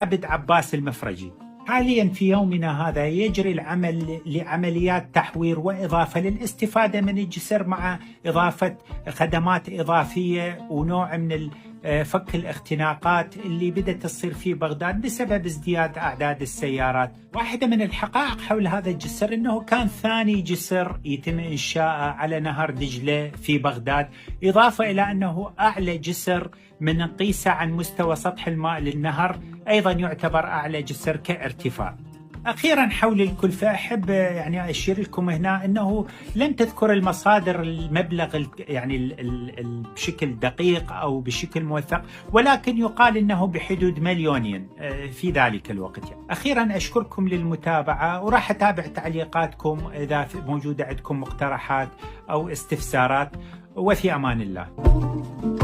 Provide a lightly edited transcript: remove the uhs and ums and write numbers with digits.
عبد عباس المفرجي. حاليا في يومنا هذا يجري العمل لعمليات تحوير وإضافة للاستفادة من الجسر مع إضافة خدمات إضافية ونوع من فك الاختناقات اللي بدأت تصير في بغداد بسبب ازدياد أعداد السيارات. واحدة من الحقائق حول هذا الجسر أنه كان ثاني جسر يتم إنشاءه على نهر دجلة في بغداد، إضافة إلى أنه أعلى جسر من نقيسه عن مستوى سطح الماء للنهر، أيضا يعتبر أعلى جسر كارتفاع. أخيرا حول الكلفة أحب أشير لكم هنا أنه لم تذكر المصادر المبلغ بشكل دقيق أو بشكل موثق، ولكن يقال أنه بحدود مليونين في ذلك الوقت. أخيرا أشكركم للمتابعة، وراح أتابع تعليقاتكم إذا موجودة عندكم مقترحات أو استفسارات، وفي أمان الله.